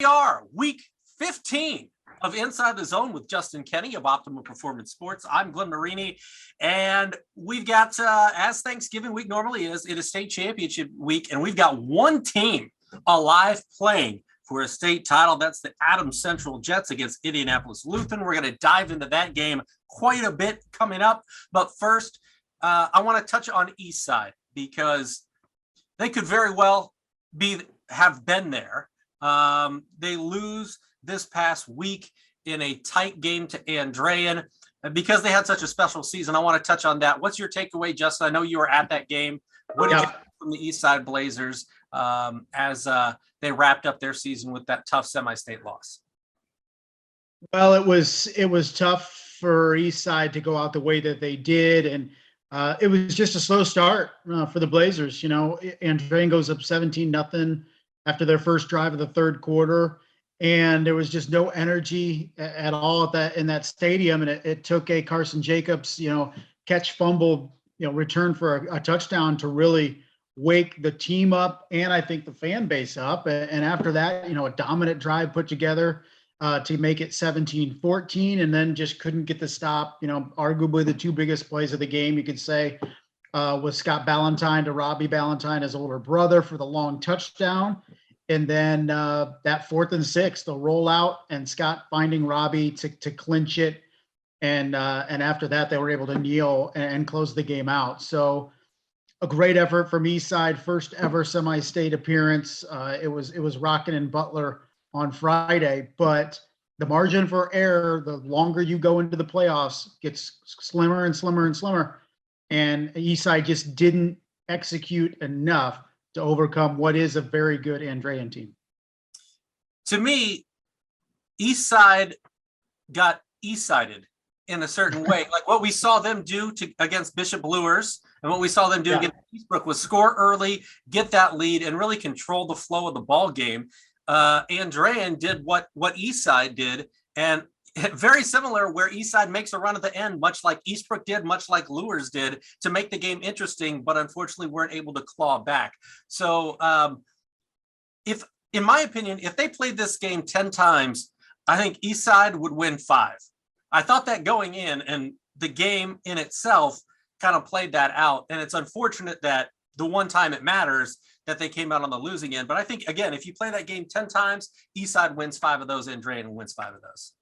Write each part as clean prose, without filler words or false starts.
We are week 15 of Inside the Zone with Justin Kenny of Optimum Performance Sports. I'm Glenn Marini, and we've got, as Thanksgiving week normally is, it is state championship week, and we've got one team alive playing for a state title. That's the Adams Central Jets against Indianapolis Lutheran. We're going to dive into that game quite a bit coming up. But first, I want to touch on Eastside because they could very well have been there. They lose this past week in a tight game to Andrean. Because they had such a special season, I want to touch on that. What's your takeaway, Justin? I know you were at that game. What did you get from the Eastside Blazers as they wrapped up their season with that tough semi-state loss? Well, it was tough for Eastside to go out the way that they did, and it was just a slow start for the Blazers. You know, Andrean goes up 17-0 after their first drive of the third quarter, and there was just no energy at all in that stadium. And it took a Carson Jacobs, catch fumble, return for a touchdown to really wake the team up and I think the fan base up. And after that, a dominant drive put together to make it 17-14, and then just couldn't get the stop. Arguably the two biggest plays of the game, you could say, was Scott Ballantyne to Robbie Ballantyne, his older brother, for the long touchdown. And then that 4th and 6, the rollout and Scott finding Robbie to clinch it. And after that, they were able to kneel and close the game out. So a great effort from Eastside, first ever semi-state appearance. It was Rockin' and Butler on Friday, but the margin for error, the longer you go into the playoffs, gets slimmer and slimmer and slimmer. And Eastside just didn't execute enough to overcome what is a very good Andrean team. To me, Eastside got Eastsided in a certain way. Like what we saw them do against Bishop Luers and what we saw them do against Eastbrook was score early, get that lead, and really control the flow of the ball game. Andrean did what Eastside did, and very similar, where Eastside makes a run at the end, much like Eastbrook did, much like Luers did, to make the game interesting, but unfortunately weren't able to claw back. So in my opinion, if they played this game 10 times, I think Eastside would win 5. I thought that going in, and the game in itself kind of played that out. And it's unfortunate that the one time it matters that they came out on the losing end. But I think, again, if you play that game 10 times, Eastside wins 5 of those, Andrean wins 5 of those.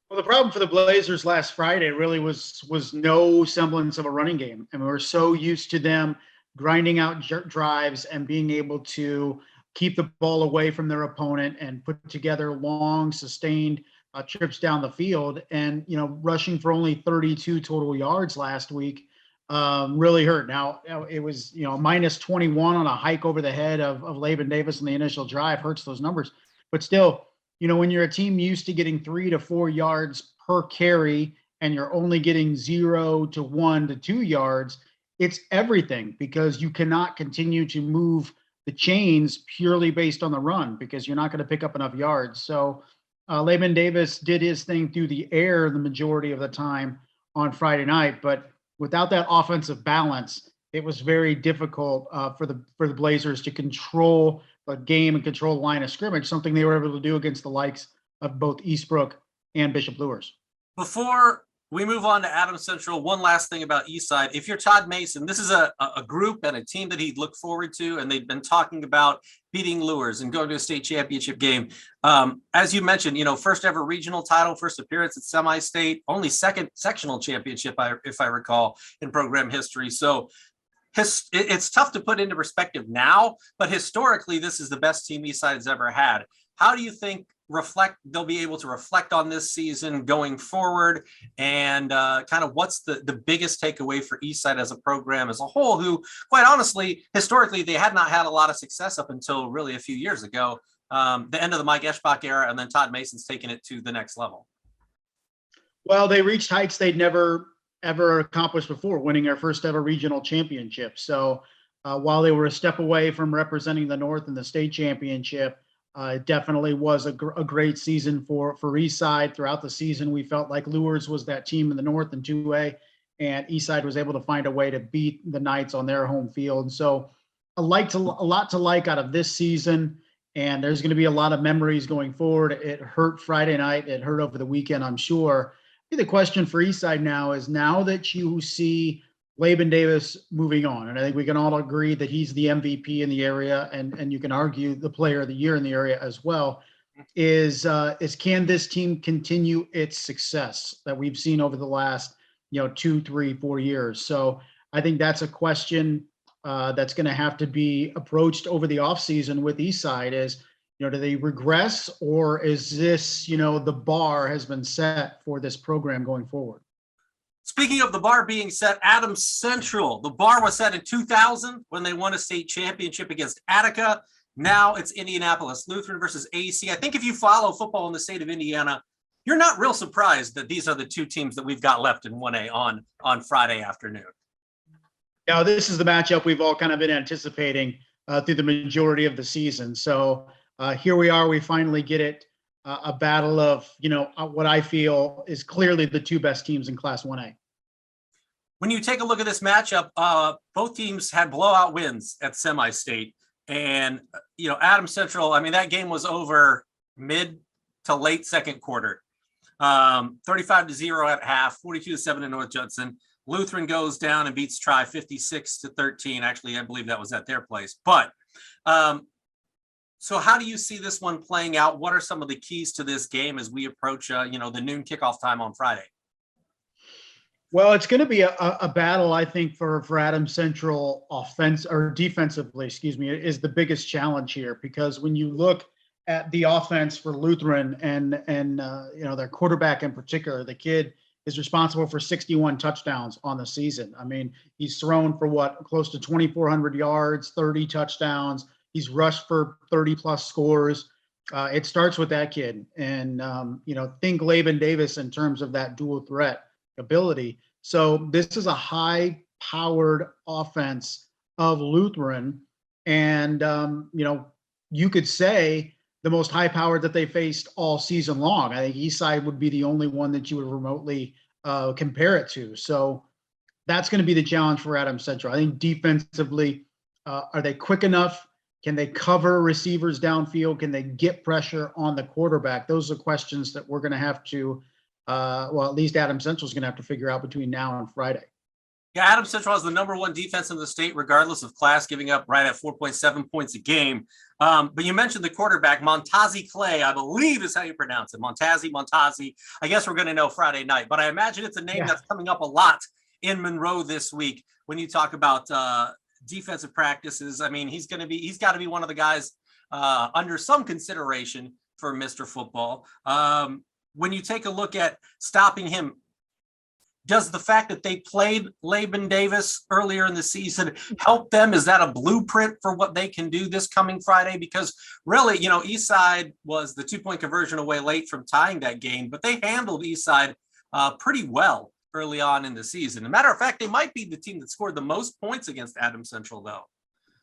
Well, the problem for the Blazers last Friday really was no semblance of a running game. And we were so used to them grinding out drives and being able to keep the ball away from their opponent and put together long, sustained trips down the field. And, rushing for only 32 total yards last week really hurt. Now, it was, minus 21 on a hike over the head of Laban Davis in the initial drive hurts those numbers. But still, when you're a team used to getting 3 to 4 yards per carry and you're only getting 0 to 1 to 2 yards, it's everything, because you cannot continue to move the chains purely based on the run because you're not going to pick up enough yards. So Laban Davis did his thing through the air the majority of the time on Friday night, but without that offensive balance, it was very difficult for the Blazers to control the game and control the line of scrimmage, something they were able to do against the likes of both Eastbrook and Bishop Luers. Before we move on to Adams Central, one last thing about Eastside. If you're Todd Mason, this is a group and a team that he'd look forward to, and they've been talking about beating Luers and going to a state championship game. As you mentioned, first ever regional title, first appearance at semi-state, only second sectional championship, if I recall, in program history. So it's tough to put into perspective now, but historically, this is the best team Eastside has ever had. How do you think they'll be able to reflect on this season going forward, and kind of what's the biggest takeaway for Eastside as a program as a whole, who, quite honestly, historically, they had not had a lot of success up until really a few years ago, the end of the Mike Eschbach era, and then Todd Mason's taken it to the next level? Well, they reached heights they'd never ever accomplished before, winning their first ever regional championship. So while they were a step away from representing the North in the state championship, it definitely was a great season for Eastside. Throughout the season, we felt like Luers was that team in the North in 2A, and Eastside was able to find a way to beat the Knights on their home field. So a lot to like out of this season. And there's going to be a lot of memories going forward. It hurt Friday night. It hurt over the weekend, I'm sure. I think the question for Eastside now is, now that you see Laban Davis moving on, and I think we can all agree that he's the MVP in the area, and you can argue the player of the year in the area as well, is can this team continue its success that we've seen over the last 2, 3, 4 years? So I think that's a question that's going to have to be approached over the offseason with Eastside. Is do they regress, or is this the bar has been set for this program going forward? Speaking of the bar being set, Adams Central, the bar was set in 2000 when they won a state championship against Attica. Now it's Indianapolis Lutheran versus AC. I think if you follow football in the state of Indiana, you're not real surprised that these are the two teams that we've got left in 1A on Friday afternoon. Now, this is the matchup we've all kind of been anticipating through the majority of the season. So here we are. We finally get it. A battle of, what I feel is clearly the two best teams in Class 1A. When you take a look at this matchup, both teams had blowout wins at semi-state. And, Adams Central, I mean, that game was over mid to late second quarter. 35-0 at half, 42-7 in North Judson. Lutheran goes down and beats Tri 56-13. Actually, I believe that was at their place. But so how do you see this one playing out? What are some of the keys to this game as we approach, the noon kickoff time on Friday? Well, it's going to be a battle, I think, for Adams Central defensively, is the biggest challenge here, because when you look at the offense for Lutheran and their quarterback in particular, the kid is responsible for 61 touchdowns on the season. I mean, he's thrown for close to 2,400 yards, 30 touchdowns. He's rushed for 30 plus scores. It starts with that kid. And, think Laban Davis in terms of that dual threat ability. So this is a high powered offense of Lutheran. And, you could say the most high powered that they faced all season long. I think Eastside would be the only one that you would remotely compare it to. So that's going to be the challenge for Adams Central. I think defensively, are they quick enough? Can they cover receivers downfield? Can they get pressure on the quarterback? Those are questions that we're going to have to, at least Adams Central is going to have to figure out between now and Friday. Yeah, Adams Central has the number one defense in the state, regardless of class, giving up right at 4.7 points a game. But you mentioned the quarterback, Montazi Clay, I believe is how you pronounce it. Montazi. I guess we're going to know Friday night, but I imagine it's a name that's coming up a lot in Monroe this week when you talk about defensive practices. I mean, he's got to be one of the guys under some consideration for Mr. Football. When you take a look at stopping him, does the fact that they played Laban Davis earlier in the season help them? Is that a blueprint for what they can do this coming Friday? Because really, Eastside was the 2-point conversion away late from tying that game, but they handled Eastside pretty well early on in the season. As a matter of fact, they might be the team that scored the most points against Adams Central, though.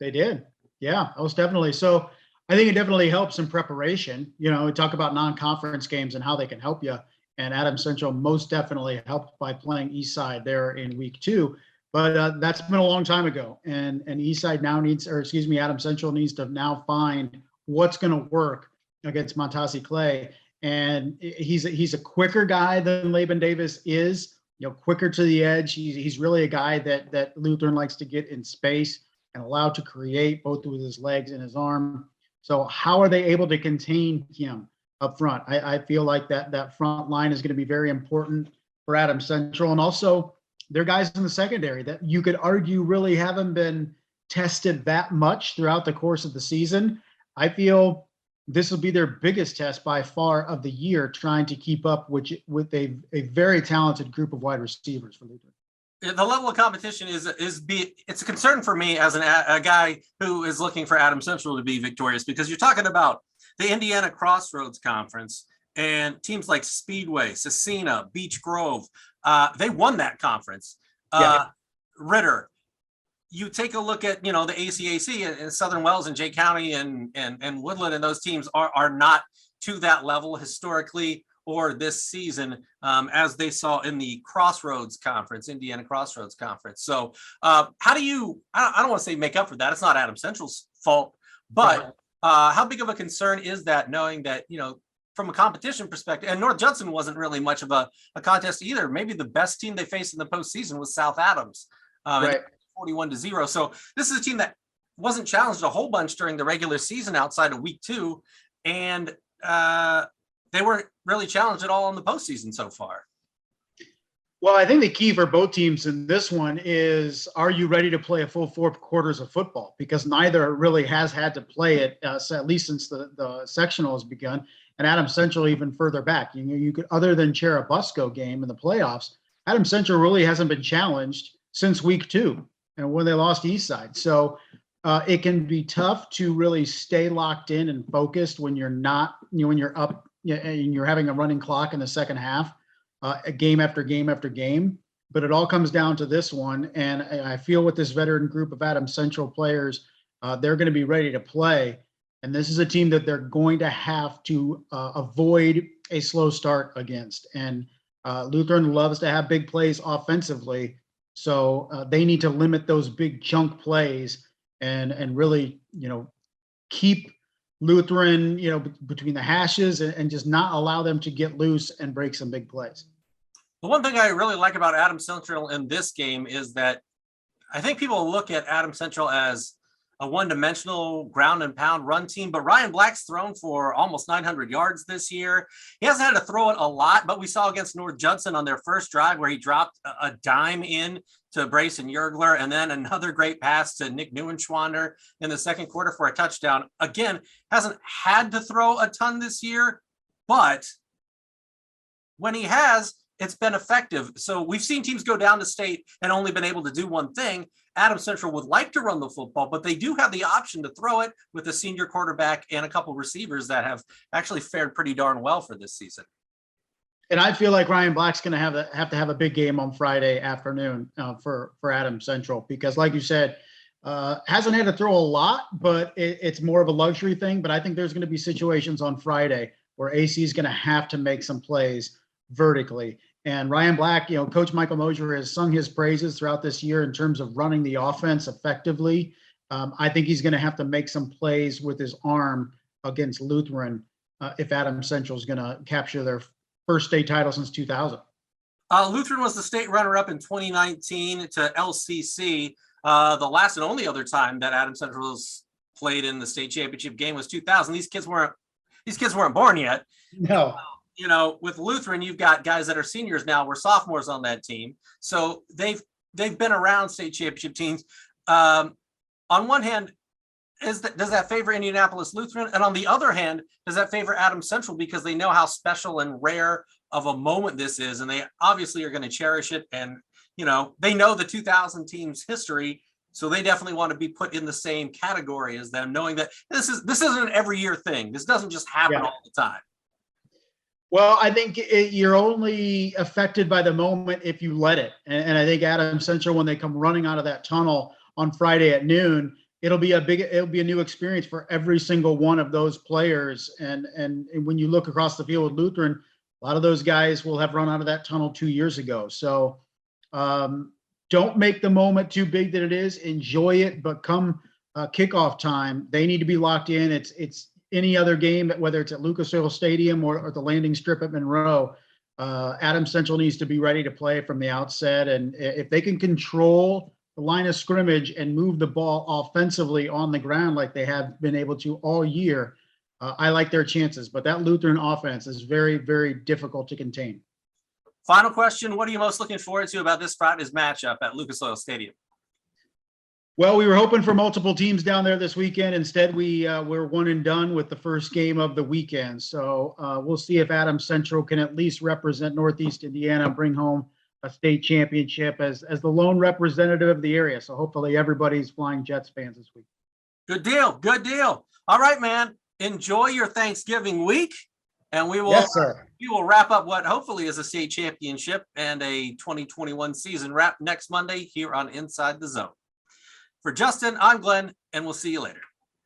They did. Yeah, most definitely. So I think it definitely helps in preparation. We talk about non-conference games and how they can help you. And Adams Central most definitely helped by playing Eastside there in week 2. But that's been a long time ago. And Eastside now Adams Central needs to now find what's going to work against Montazi Clay. And he's a quicker guy than Laban Davis is, quicker to the edge. He's really a guy that Lutheran likes to get in space and allowed to create both with his legs and his arm. So how are they able to contain him up front? I feel like that front line is going to be very important for Adams Central. And also their guys in the secondary that you could argue really haven't been tested that much throughout the course of the season. I feel this will be their biggest test by far of the year, trying to keep up with a very talented group of wide receivers for Lutheran. The level of competition it's a concern for me as a guy who is looking for Adams Central to be victorious, because you're talking about the Indiana Crossroads Conference and teams like Speedway, Cecina, Beech Grove. They won that conference. Ritter. You take a look at, the ACAC and Southern Wells and Jay County and Woodland, and those teams are not to that level historically or this season, as they saw in the Crossroads Conference, Indiana Crossroads Conference. So how do you, I don't want to say make up for that. It's not Adams Central's fault, but How big of a concern is that, knowing that, from a competition perspective, and North Judson wasn't really much of a contest either. Maybe the best team they faced in the postseason was South Adams, Right. 41-0. So this is a team that wasn't challenged a whole bunch during the regular season outside of week 2, and they weren't really challenged at all in the postseason so far. Well, I think the key for both teams in this one is, are you ready to play a full 4 quarters of football? Because neither really has had to play it, at least since the sectional has begun. And Adams Central even further back. You could, other than Cherubusco game in the playoffs, Adams Central really hasn't been challenged since week 2 and when they lost Eastside. So it can be tough to really stay locked in and focused when you're not, when you're up and you're having a running clock in the second half. Game after game after game, but it all comes down to this one. And I feel with this veteran group of Adams Central players, they're going to be ready to play. And this is a team that they're going to have to avoid a slow start against. And Lutheran loves to have big plays offensively. So they need to limit those big chunk plays and really, keep Lutheran, between the hashes and just not allow them to get loose and break some big plays. The one thing I really like about Adams Central in this game is that I think people look at Adams Central as a one-dimensional ground and pound run team, but Ryan Black's thrown for almost 900 yards this year. He hasn't had to throw it a lot, but we saw against North Judson on their first drive where he dropped a dime in to Brayson Yergler, and then another great pass to Nick Neuenschwander in the second quarter for a touchdown. Again, hasn't had to throw a ton this year, but when he has, it's been effective. So we've seen teams go down to state and only been able to do one thing. Adams Central would like to run the football, but they do have the option to throw it with a senior quarterback and a couple receivers that have actually fared pretty darn well for this season. And I feel like Ryan Black's going to have to have a big game on Friday afternoon for Adams Central, because like you said, hasn't had to throw a lot, but it's more of a luxury thing. But I think there's going to be situations on Friday where AC is going to have to make some plays vertically. And Ryan Black, Coach Michael Mosier has sung his praises throughout this year in terms of running the offense effectively. I think he's going to have to make some plays with his arm against Lutheran if Adams Central is going to capture their first state title since 2000. Lutheran was the state runner-up in 2019 to LCC. The last and only other time that Adams Central was played in the state championship game was 2000. These kids weren't born yet. No. With Lutheran, you've got guys that are seniors now. We're sophomores on that team, so they've been around state championship teams. On one hand, does that favor Indianapolis Lutheran, and on the other hand, does that favor Adams Central, because they know how special and rare of a moment this is, and they obviously are going to cherish it. And they know the 2000 team's history, so they definitely want to be put in the same category as them, knowing that this isn't an every year thing. This doesn't just happen all the time. Well, I think you're only affected by the moment if you let it. And I think Adams Central, when they come running out of that tunnel on Friday at noon, it'll be a new experience for every single one of those players. And when you look across the field with Lutheran, a lot of those guys will have run out of that tunnel 2 years ago. So don't make the moment too big that it is. Enjoy it, but come kickoff time, they need to be locked in. It's any other game, whether it's at Lucas Oil Stadium or the landing strip at Monroe, Adams Central needs to be ready to play from the outset. And if they can control the line of scrimmage and move the ball offensively on the ground like they have been able to all year, I like their chances. But that Lutheran offense is very, very difficult to contain. Final question: what are you most looking forward to about this Friday's matchup at Lucas Oil Stadium? Well, we were hoping for multiple teams down there this weekend. Instead, we're one and done with the first game of the weekend. So we'll see if Adams Central can at least represent Northeast Indiana, bring home a state championship as the lone representative of the area. So hopefully everybody's Flying Jets fans this week. Good deal. Good deal. All right, man. Enjoy your Thanksgiving week. And we will, yes, sir. We will wrap up what hopefully is a state championship and a 2021 season wrap next Monday here on Inside the Zone. For Justin, I'm Glenn, and we'll see you later.